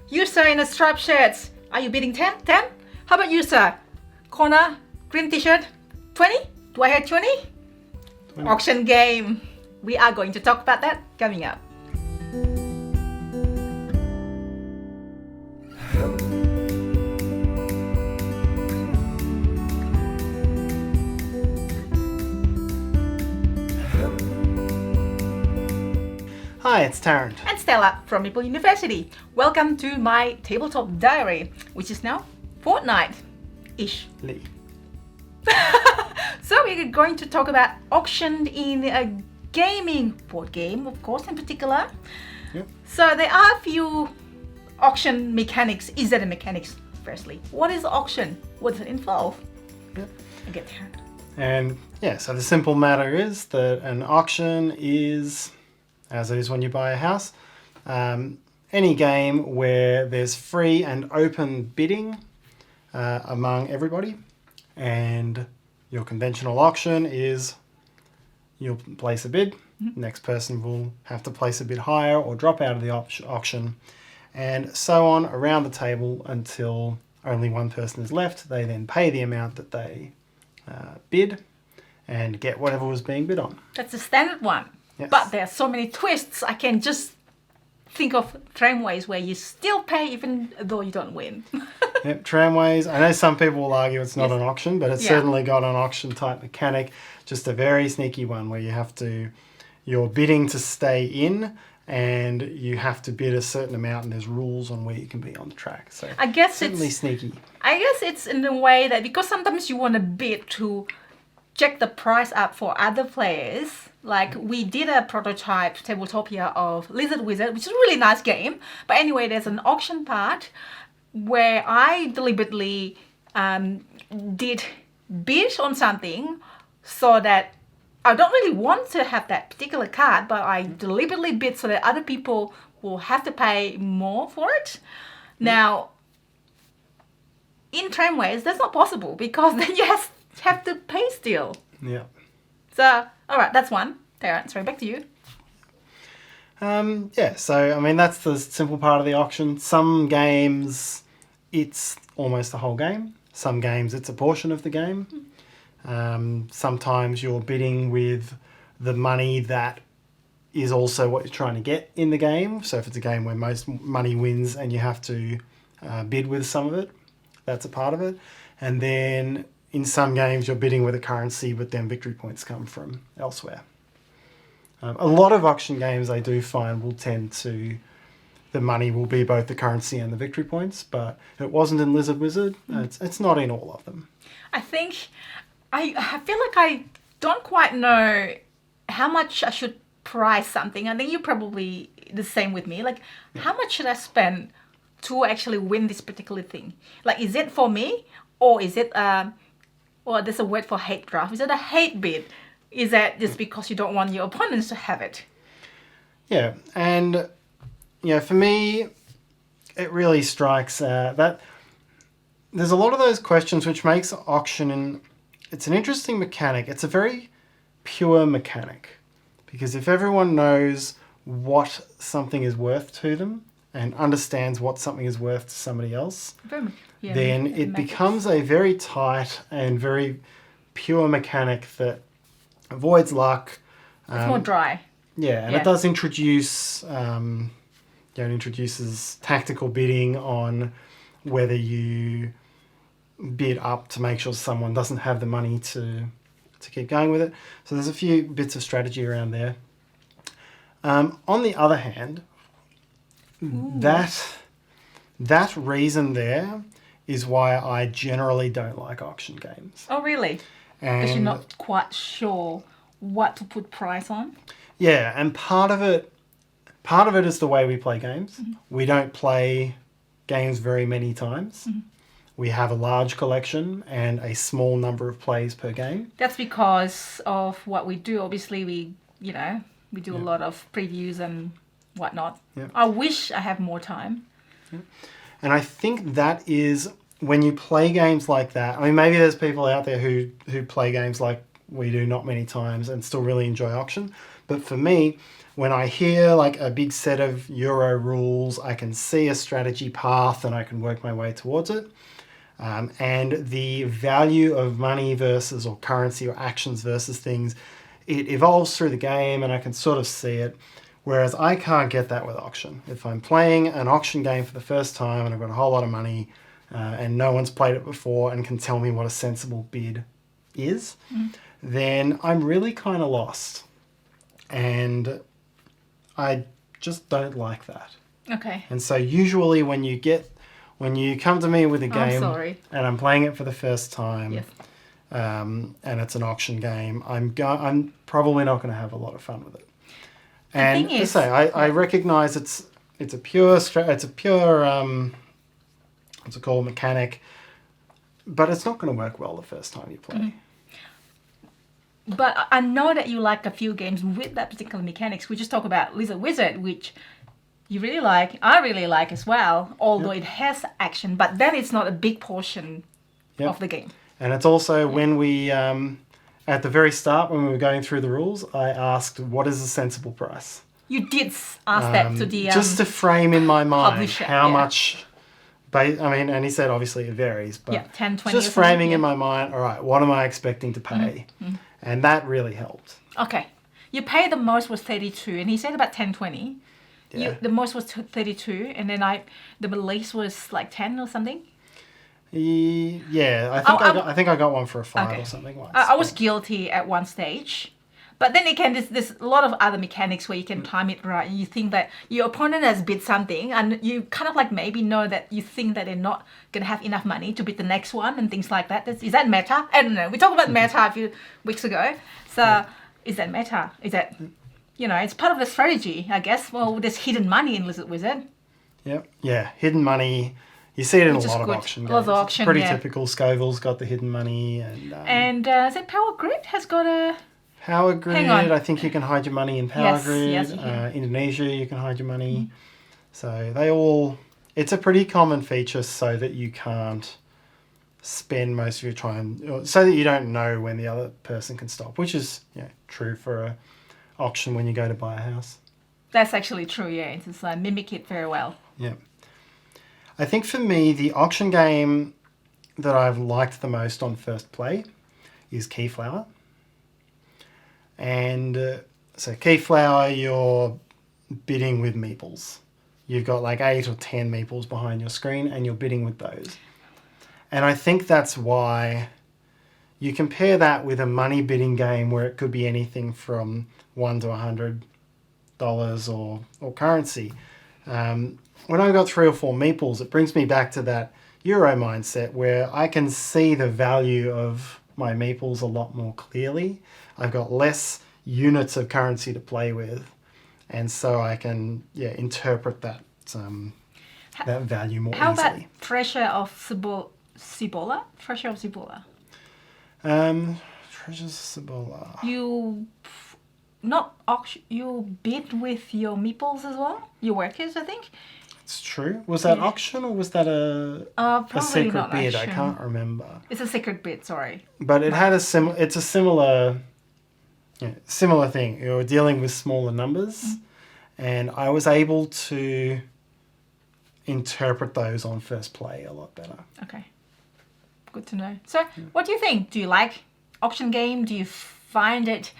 You, sir, in a striped shirt. Are you bidding 10? 10? How about you, sir? Corner, green t-shirt, 20? Do I have 20? 20. Auction game. We are going to talk about that coming up. Hi, it's Tarrant. And Stella from Maple University. Welcome to my tabletop diary, which is now fortnight-ish. Lee. So we're going to talk about auction in a gaming board game, of course, in particular. Yep. So there are a few auction mechanics. Is that a mechanics, firstly? What is auction? What does it involve? Yep. I get that. And yeah, so the simple matter is that an auction is, as it is when you buy a house, any game where there's free and open bidding among everybody. And your conventional auction is you'll place a bid, next person will have to place a bid higher or drop out of the auction, and so on around the table until only one person is left. They then pay the amount that they bid and get whatever was being bid on. That's the standard one. Yes. But there are so many twists. I can just think of tramways where you still pay even though you don't win. Yep, tramways. I know some people will argue it's not Yes. an auction, but it's Yeah. certainly got an auction type mechanic. Just a very sneaky one where you're bidding to stay in and you have to bid a certain amount and there's rules on where you can be on the track. So I guess certainly it's sneaky. in a way that because sometimes you want to bid to check the price up for other players. Like we did a prototype Tabletopia of Lizard Wizard, which is a really nice game. But anyway, there's an auction part where I deliberately did bid on something so that I don't really want to have that particular card, but I deliberately bid so that other people will have to pay more for it. Now, in tramways, that's not possible because then you have to pay still. Yeah. So, all right, that's one. Terrence, right, back to you. So I mean that's the simple part of the auction. Some games it's almost the whole game. Some games it's a portion of the game. Sometimes you're bidding with the money that is also what you're trying to get in the game. So if it's a game where most money wins and you have to bid with some of it, that's a part of it. And then in some games you're bidding with a currency, but then victory points come from elsewhere. A lot of auction games I do find will tend to, the money will be both the currency and the victory points, but it wasn't in Lizard Wizard. It's not in all of them. I think I feel like I don't quite know how much I should price something. I think you're probably the same with me. Like, how much should I spend to actually win this particular thing? Like, is it for me or is it, well, there's a word for hate draft. Is it a hate bid? Is that just because you don't want your opponents to have it? Yeah, and for me, it really strikes that there's a lot of those questions which makes auction, it's an interesting mechanic. It's a very pure mechanic because if everyone knows what something is worth to them and understands what something is worth to somebody else, then it becomes a very tight and very pure mechanic that avoids luck. It's more dry. Yeah, and it does introduce, it introduces tactical bidding on whether you bid up to make sure someone doesn't have the money to keep going with it. So there's a few bits of strategy around there. On the other hand, that reason there is why I generally don't like auction games. Oh, really? Because you're not quite sure what to put price on? Yeah, and part of it is the way we play games. Mm-hmm. We don't play games very many times. Mm-hmm. We have a large collection and a small number of plays per game. That's because of what we do. Obviously, we do a lot of previews and whatnot. Yeah. I wish I have more time. Yeah. And I think that is when you play games like that. I mean, maybe there's people out there who play games like we do not many times and still really enjoy auction. But for me, when I hear like a big set of Euro rules, I can see a strategy path and I can work my way towards it. And the value of money versus or currency or actions versus things, it evolves through the game and I can sort of see it. Whereas I can't get that with auction. If I'm playing an auction game for the first time and I've got a whole lot of money and no one's played it before and can tell me what a sensible bid is, then I'm really kind of lost. And I just don't like that. Okay. And so usually when you come to me with a game and I'm playing it for the first time, Yes. and it's an auction game, I'm probably not going to have a lot of fun with it. And thing is- I recognize it's a pure what's it called, mechanic, but it's not going to work well the first time you play. But I know that you like a few games with that particular mechanics. We just talk about Lizard Wizard, which you really like. I really like as well, although it has action, but then it's not a big portion Yep. of the game. And it's also when we, at the very start, when we were going through the rules, I asked, what is a sensible price? You did ask that to the... just to frame in my mind publisher, how yeah. much... and he said obviously it varies, but 10, 20 just or something, framing in my mind, all right, what am I expecting to pay? And that really helped. Okay. You paid the most was 32, and he said about 10, 20. Yeah. The most was 32, and then the least was like 10 or something. Yeah, I think I got one for a 5 or something once. I was guilty at one stage. But then again, there's a lot of other mechanics where you can time it right. And you think that your opponent has bid something and you kind of like maybe know that you think that they're not going to have enough money to bid the next one and things like that. Is that meta? I don't know. We talked about meta a few weeks ago. So is that meta? Is that, it's part of the strategy, I guess. Well, there's hidden money in Lizard Wizard. Yep. Yeah, hidden money. You see it in a Which is lot of good. auction A games. lot of auction, It's pretty yeah. typical. Scoville's got the hidden money. And And is it Power Grid has got a... Power Grid, Hang on. I think you can hide your money in Power Yes, Grid. yes, you can. Indonesia, you can hide your money. So it's a pretty common feature so that you can't spend most of your time, so that you don't know when the other person can stop, which is true for a auction when you go to buy a house. That's actually true, yeah. It's just mimic it very well. Yeah. I think for me, the auction game that I've liked the most on first play is Keyflower. And so Keyflower, you're bidding with meeples. You've got like 8 or 10 meeples behind your screen and you're bidding with those. And I think that's why you compare that with a money bidding game where it could be anything from $1 to $100 or currency. When I've got 3 or 4 meeples, it brings me back to that Euro mindset where I can see the value of my meeples a lot more clearly. I've got less units of currency to play with, and so I can interpret that that value more How easily. about Treasure of Cibola? Treasure of Cibola. Treasures of Cibola. You bid with your meeples as well? Your workers, I think? It's true. Was that auction or was that a Probably secret not bid? I auction. can't remember. It's a secret bid, sorry. But it had it's a similar thing. You're dealing with smaller numbers, and I was able to interpret those on first play a lot better. Okay. Good to know. So, what do you think? Do you like auction game? Do you find it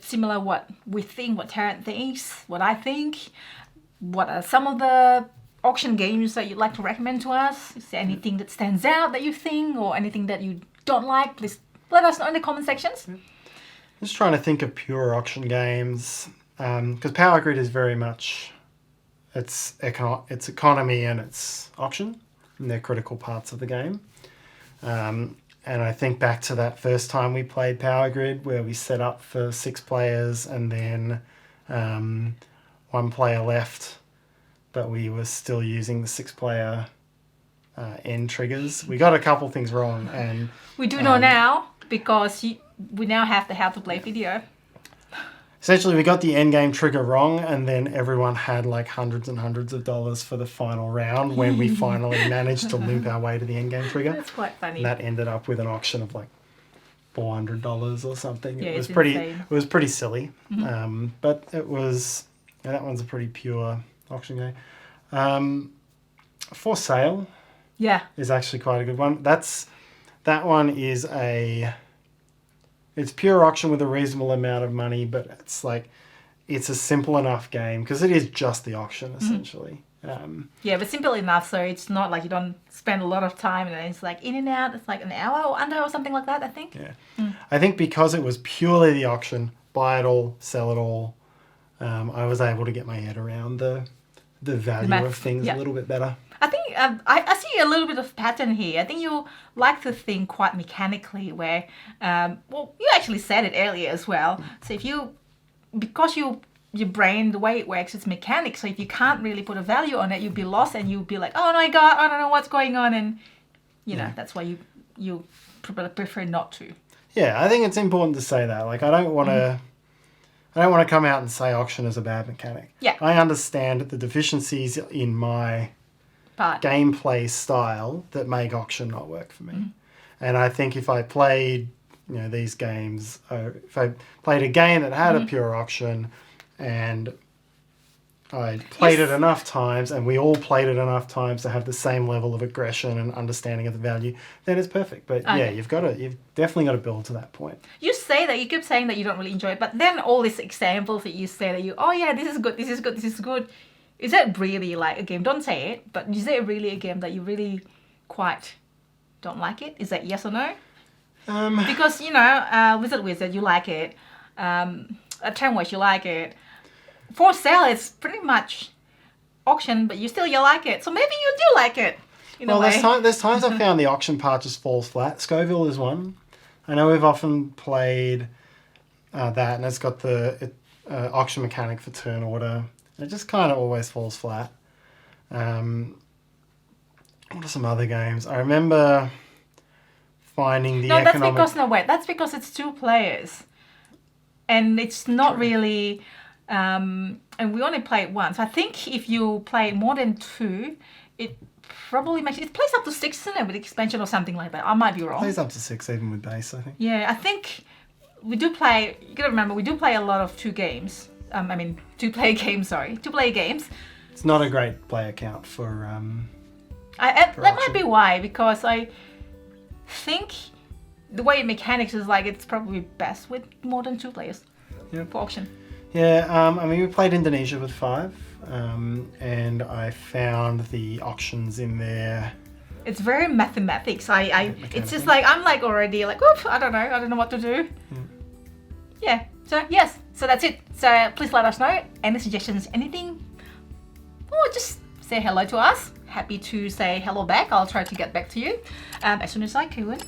similar what we think, what Tarrant thinks, what I think? What are some of the auction games that you'd like to recommend to us? Is there anything that stands out that you think or anything that you don't like? Please let us know in the comment sections. Just trying to think of pure auction games, because Power Grid is very much it's economy and it's auction, and they're critical parts of the game. And I think back to that first time we played Power Grid where we set up for 6 players and then 1 player left, but we were still using the 6-player end triggers. We got a couple things wrong, and We do know now because we now have the how to play video. essentially we got the end game trigger wrong, and then everyone had like hundreds and hundreds of dollars for the final round when we finally managed to limp our way to the end game trigger. That's quite funny. And that ended up with an auction of like $400 or something. Yeah, It was it's pretty. insane. It was pretty silly. But it was. Yeah, that one's a pretty pure auction game. For Sale Yeah. is actually quite a good one. That one is it's pure auction with a reasonable amount of money, but it's a simple enough game because it is just the auction essentially. Yeah, but simple enough, so it's not like you don't spend a lot of time and then it's like in and out. It's like an hour or under or something like that, I think. Yeah. I think because it was purely the auction, buy it all, sell it all, I was able to get my head around the value math, of things yeah. a little bit better. I think I see a little bit of pattern here. I think you like to think quite mechanically where, well, you actually said it earlier as well. So because your brain, the way it works, it's mechanics. So if you can't really put a value on it, you'll be lost and you'll be like, oh my God, I don't know what's going on. And, you know, that's why you prefer not to. Yeah, I think it's important to say that. Like, I don't want to come out and say auction is a bad mechanic. Yeah. I understand the deficiencies in my But gameplay style that make auction not work for me. And I think if I played, these games, if I played a game that had a pure auction and I played it enough times and we all played it enough times to have the same level of aggression and understanding of the value, then it's perfect. But yeah, you've definitely got to build to that point. you keep saying that you don't really enjoy it, but then all these examples that you say that oh yeah, this is good, this is good, this is good. Is that really like a game? Don't say it, but is it really a game that you really quite don't like it? Is that yes or no? Because, Wizard, you like it. Tramways, you like it. For Sale, it's pretty much auction, but you like it. So maybe you do like it. Well, there's times I've found the auction part just falls flat. Scoville is one. I know we've often played that, and it's got the auction mechanic for turn order. It just kind of always falls flat. What are some other games? I remember finding the economic... that's because it's 2 players. And it's not really... and we only play it once. I think if you play more than 2, it probably makes... It plays up to 6, isn't it, with expansion or something like that. I might be wrong. It plays up to 6 even with base, I think. Yeah, I think we do play... You gotta remember, we do play a lot of 2 games. 2-player games, sorry. 2-player games. It's not a great player count for that might be why, because I think the way mechanics is like it's probably best with more than 2 players for auction. Yeah, we played Indonesia with 5, and I found the auctions in there. It's very mathematics. It's just like I'm like already like, oof, I don't know what to do. Yeah. So yes, so that's it. So please let us know any suggestions, anything, or just say hello to us. Happy to say hello back. I'll try to get back to you as soon as I can.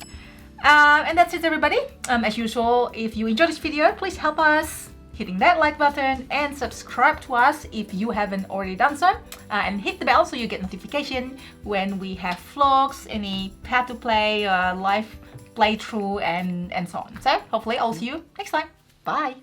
And that's it, everybody. As usual, if you enjoyed this video, please help us hitting that like button and subscribe to us if you haven't already done so. And hit the bell so you get notification when we have vlogs, any how to play, live playthrough, and so on. So hopefully I'll see you next time. Bye.